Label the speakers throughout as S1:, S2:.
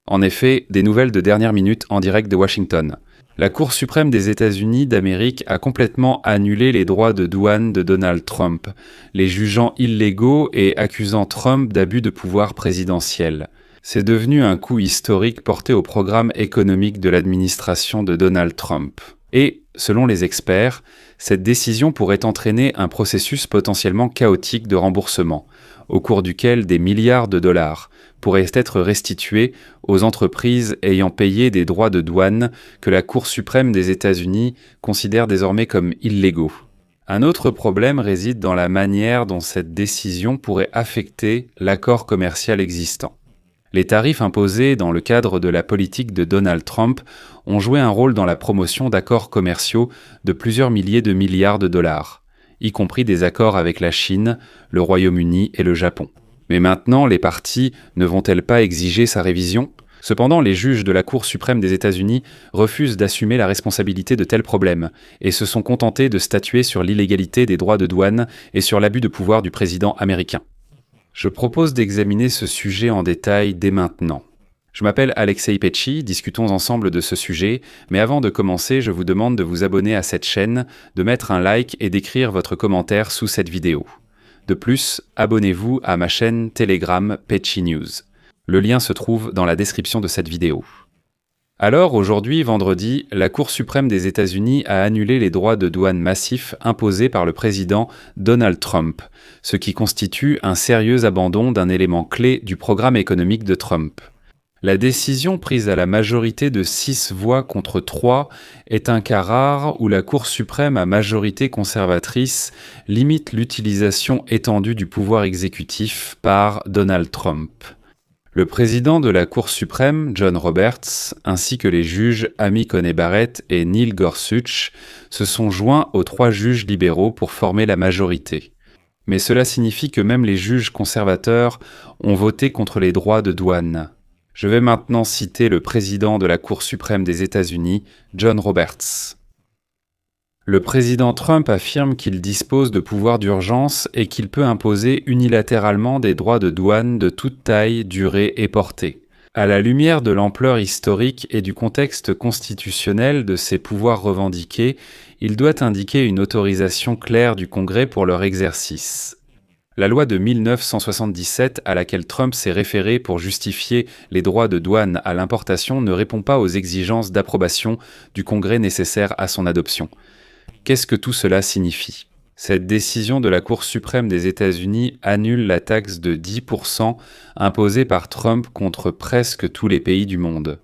S1: En effet, des nouvelles de dernière minute en direct de Washington. La Cour suprême des États-Unis d'Amérique a complètement annulé les droits de douane de Donald Trump, les jugeant illégaux et accusant Trump d'abus de pouvoir présidentiel. C'est devenu un coup historique porté au programme économique de l'administration de Donald Trump. Et, selon les experts, cette décision pourrait entraîner un processus potentiellement chaotique de remboursement, au cours duquel des milliards de dollars pourraient être restitués aux entreprises ayant payé des droits de douane que la Cour suprême des États-Unis considère désormais comme illégaux. Un autre problème réside dans la manière dont cette décision pourrait affecter l'accord commercial existant. Les tarifs imposés dans le cadre de la politique de Donald Trump ont joué un rôle dans la promotion d'accords commerciaux de plusieurs milliers de milliards de dollars, y compris des accords avec la Chine, le Royaume-Uni et le Japon. Mais maintenant, les parties ne vont-elles pas exiger sa révision ? Cependant, les juges de la Cour suprême des États-Unis refusent d'assumer la responsabilité de tels problèmes et se sont contentés de statuer sur l'illégalité des droits de douane et sur l'abus de pouvoir du président américain. Je propose d'examiner ce sujet en détail dès maintenant. Je m'appelle Alexei Petchy, discutons ensemble de ce sujet, mais avant de commencer, je vous demande de vous abonner à cette chaîne, de mettre un like et d'écrire votre commentaire sous cette vidéo. De plus, abonnez-vous à ma chaîne Telegram Petchy News. Le lien se trouve dans la description de cette vidéo. Alors, aujourd'hui, vendredi, la Cour suprême des États-Unis a annulé les droits de douane massifs imposés par le président Donald Trump, ce qui constitue un sérieux abandon d'un élément clé du programme économique de Trump. La décision prise à la majorité de 6 voix contre 3 est un cas rare où la Cour suprême à majorité conservatrice limite l'utilisation étendue du pouvoir exécutif par Donald Trump. Le président de la Cour suprême, John Roberts, ainsi que les juges Amy Coney Barrett et Neil Gorsuch se sont joints aux 3 juges libéraux pour former la majorité. Mais cela signifie que même les juges conservateurs ont voté contre les droits de douane. Je vais maintenant citer le président de la Cour suprême des États-Unis, John Roberts. Le président Trump affirme qu'il dispose de pouvoirs d'urgence et qu'il peut imposer unilatéralement des droits de douane de toute taille, durée et portée. À la lumière de l'ampleur historique et du contexte constitutionnel de ces pouvoirs revendiqués, il doit indiquer une autorisation claire du Congrès pour leur exercice. La loi de 1977 à laquelle Trump s'est référé pour justifier les droits de douane à l'importation ne répond pas aux exigences d'approbation du Congrès nécessaires à son adoption. Qu'est-ce que tout cela signifie ? Cette décision de la Cour suprême des États-Unis annule la taxe de 10% imposée par Trump contre presque tous les pays du monde.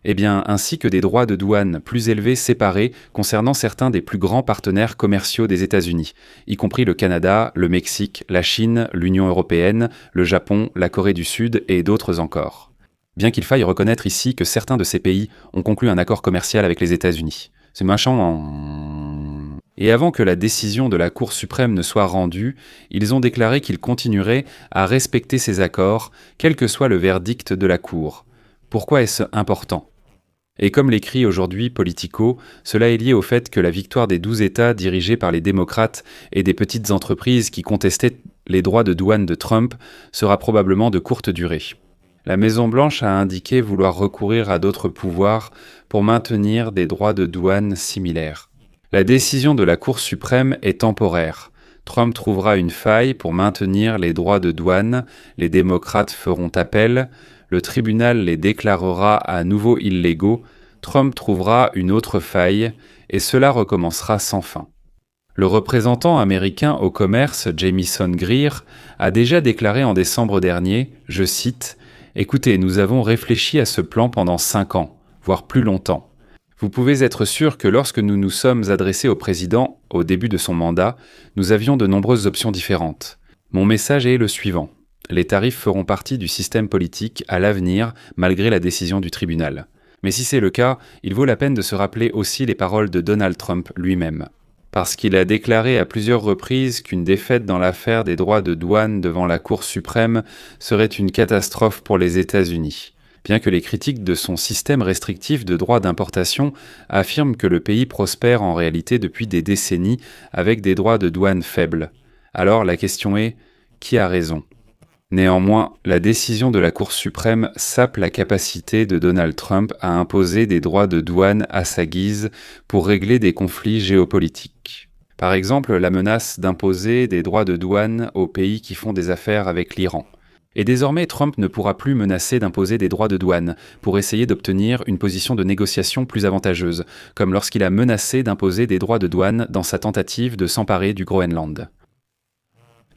S1: Ainsi que des droits de douane plus élevés séparés concernant certains des plus grands partenaires commerciaux des États-Unis, y compris le Canada, le Mexique, la Chine, l'Union européenne, le Japon, la Corée du Sud et d'autres encore. Bien qu'il faille reconnaître ici que certains de ces pays ont conclu un accord commercial avec les États-Unis. C'est méchant. Et avant que la décision de la Cour suprême ne soit rendue, ils ont déclaré qu'ils continueraient à respecter ces accords, quel que soit le verdict de la Cour. Pourquoi est-ce important ? Et comme l'écrit aujourd'hui Politico, cela est lié au fait que la victoire des 12 États dirigés par les démocrates et des petites entreprises qui contestaient les droits de douane de Trump sera probablement de courte durée. La Maison-Blanche a indiqué vouloir recourir à d'autres pouvoirs pour maintenir des droits de douane similaires. La décision de la Cour suprême est temporaire. Trump trouvera une faille pour maintenir les droits de douane, les démocrates feront appel, le tribunal les déclarera à nouveau illégaux, Trump trouvera une autre faille, et cela recommencera sans fin. Le représentant américain au commerce, Jamieson Greer, a déjà déclaré en décembre dernier, je cite, « Écoutez, nous avons réfléchi à ce plan pendant 5 ans, voire plus longtemps. Vous pouvez être sûr que lorsque nous nous sommes adressés au président au début de son mandat, nous avions de nombreuses options différentes. Mon message est le suivant. Les tarifs feront partie du système politique à l'avenir, malgré la décision du tribunal. Mais si c'est le cas, il vaut la peine de se rappeler aussi les paroles de Donald Trump lui-même. Parce qu'il a déclaré à plusieurs reprises qu'une défaite dans l'affaire des droits de douane devant la Cour suprême serait une catastrophe pour les États-Unis. Bien que les critiques de son système restrictif de droits d'importation affirment que le pays prospère en réalité depuis des décennies avec des droits de douane faibles. Alors la question est, qui a raison ? Néanmoins, la décision de la Cour suprême sape la capacité de Donald Trump à imposer des droits de douane à sa guise pour régler des conflits géopolitiques. Par exemple, la menace d'imposer des droits de douane aux pays qui font des affaires avec l'Iran. Et désormais, Trump ne pourra plus menacer d'imposer des droits de douane pour essayer d'obtenir une position de négociation plus avantageuse, comme lorsqu'il a menacé d'imposer des droits de douane dans sa tentative de s'emparer du Groenland.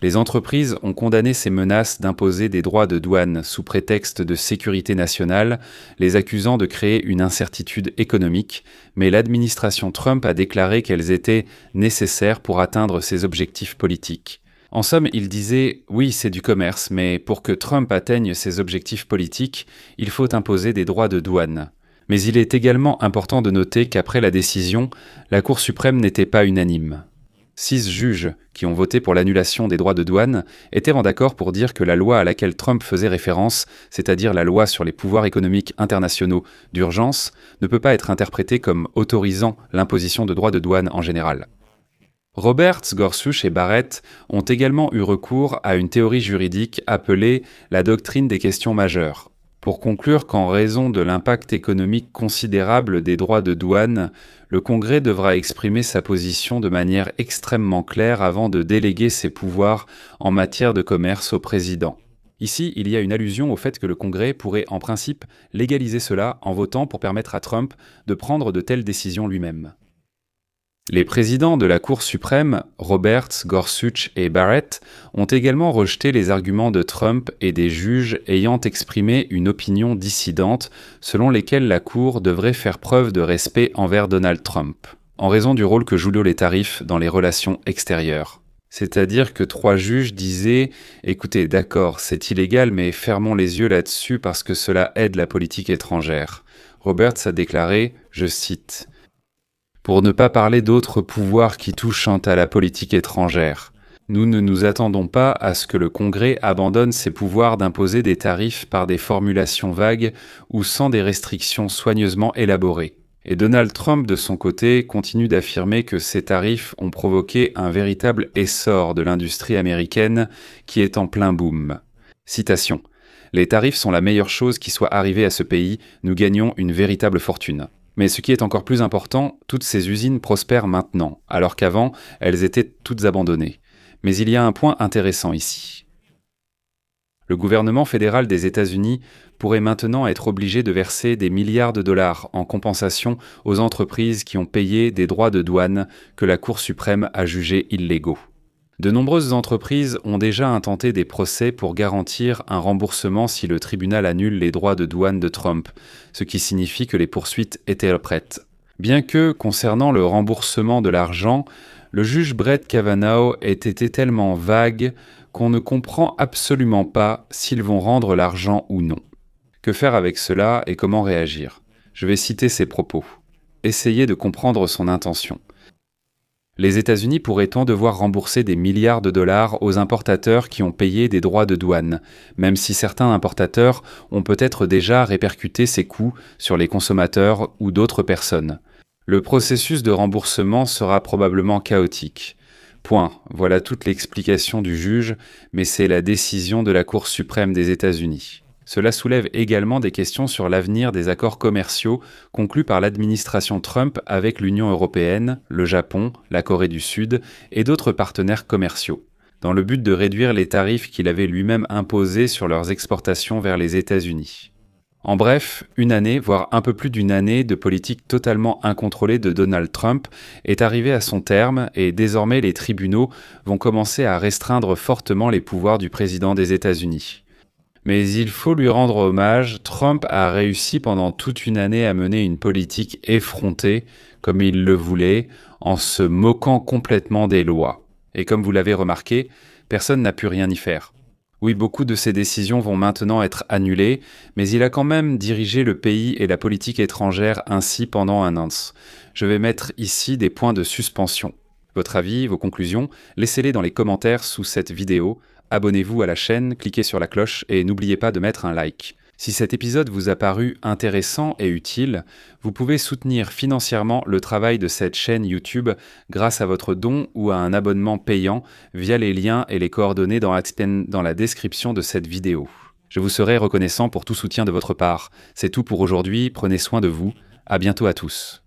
S1: Les entreprises ont condamné ces menaces d'imposer des droits de douane sous prétexte de sécurité nationale, les accusant de créer une incertitude économique, mais l'administration Trump a déclaré qu'elles étaient nécessaires pour atteindre ses objectifs politiques. En somme, il disait « oui, c'est du commerce, mais pour que Trump atteigne ses objectifs politiques, il faut imposer des droits de douane ». Mais il est également important de noter qu'après la décision, la Cour suprême n'était pas unanime. 6 juges qui ont voté pour l'annulation des droits de douane étaient en accord pour dire que la loi à laquelle Trump faisait référence, c'est-à-dire la loi sur les pouvoirs économiques internationaux d'urgence, ne peut pas être interprétée comme autorisant l'imposition de droits de douane en général. Roberts, Gorsuch et Barrett ont également eu recours à une théorie juridique appelée la doctrine des questions majeures, pour conclure qu'en raison de l'impact économique considérable des droits de douane, le Congrès devra exprimer sa position de manière extrêmement claire avant de déléguer ses pouvoirs en matière de commerce au président. Ici, il y a une allusion au fait que le Congrès pourrait en principe légaliser cela en votant pour permettre à Trump de prendre de telles décisions lui-même. Les présidents de la Cour suprême, Roberts, Gorsuch et Barrett, ont également rejeté les arguments de Trump et des juges ayant exprimé une opinion dissidente selon lesquels la Cour devrait faire preuve de respect envers Donald Trump, en raison du rôle que jouent les tarifs dans les relations extérieures. C'est-à-dire que 3 juges disaient « Écoutez, d'accord, c'est illégal, mais fermons les yeux là-dessus parce que cela aide la politique étrangère. » Roberts a déclaré, je cite, pour ne pas parler d'autres pouvoirs qui touchent à la politique étrangère. Nous ne nous attendons pas à ce que le Congrès abandonne ses pouvoirs d'imposer des tarifs par des formulations vagues ou sans des restrictions soigneusement élaborées. Et Donald Trump, de son côté, continue d'affirmer que ces tarifs ont provoqué un véritable essor de l'industrie américaine qui est en plein boom. Citation. « Les tarifs sont la meilleure chose qui soit arrivée à ce pays, nous gagnons une véritable fortune. » Mais ce qui est encore plus important, toutes ces usines prospèrent maintenant, alors qu'avant, elles étaient toutes abandonnées. Mais il y a un point intéressant ici. Le gouvernement fédéral des États-Unis pourrait maintenant être obligé de verser des milliards de dollars en compensation aux entreprises qui ont payé des droits de douane que la Cour suprême a jugés illégaux. De nombreuses entreprises ont déjà intenté des procès pour garantir un remboursement si le tribunal annule les droits de douane de Trump, ce qui signifie que les poursuites étaient prêtes. Bien que, concernant le remboursement de l'argent, le juge Brett Kavanaugh ait été tellement vague qu'on ne comprend absolument pas s'ils vont rendre l'argent ou non. Que faire avec cela et comment réagir ? Je vais citer ses propos. Essayez de comprendre son intention. Les États-Unis pourraient-on devoir rembourser des milliards de dollars aux importateurs qui ont payé des droits de douane, même si certains importateurs ont peut-être déjà répercuté ces coûts sur les consommateurs ou d'autres personnes. Le processus de remboursement sera probablement chaotique. Point. Voilà toute l'explication du juge, mais c'est la décision de la Cour suprême des États-Unis. Cela soulève également des questions sur l'avenir des accords commerciaux conclus par l'administration Trump avec l'Union européenne, le Japon, la Corée du Sud et d'autres partenaires commerciaux, dans le but de réduire les tarifs qu'il avait lui-même imposés sur leurs exportations vers les États-Unis. En bref, une année, voire un peu plus d'une année de politique totalement incontrôlée de Donald Trump est arrivée à son terme et désormais les tribunaux vont commencer à restreindre fortement les pouvoirs du président des États-Unis. Mais il faut lui rendre hommage, Trump a réussi pendant toute une année à mener une politique effrontée, comme il le voulait, en se moquant complètement des lois. Et comme vous l'avez remarqué, personne n'a pu rien y faire. Oui, beaucoup de ses décisions vont maintenant être annulées, mais il a quand même dirigé le pays et la politique étrangère ainsi pendant un an. Je vais mettre ici des points de suspension. Votre avis, vos conclusions, laissez-les dans les commentaires sous cette vidéo. Abonnez-vous à la chaîne, cliquez sur la cloche et n'oubliez pas de mettre un like. Si cet épisode vous a paru intéressant et utile, vous pouvez soutenir financièrement le travail de cette chaîne YouTube grâce à votre don ou à un abonnement payant via les liens et les coordonnées dans la description de cette vidéo. Je vous serai reconnaissant pour tout soutien de votre part. C'est tout pour aujourd'hui, prenez soin de vous, à bientôt à tous.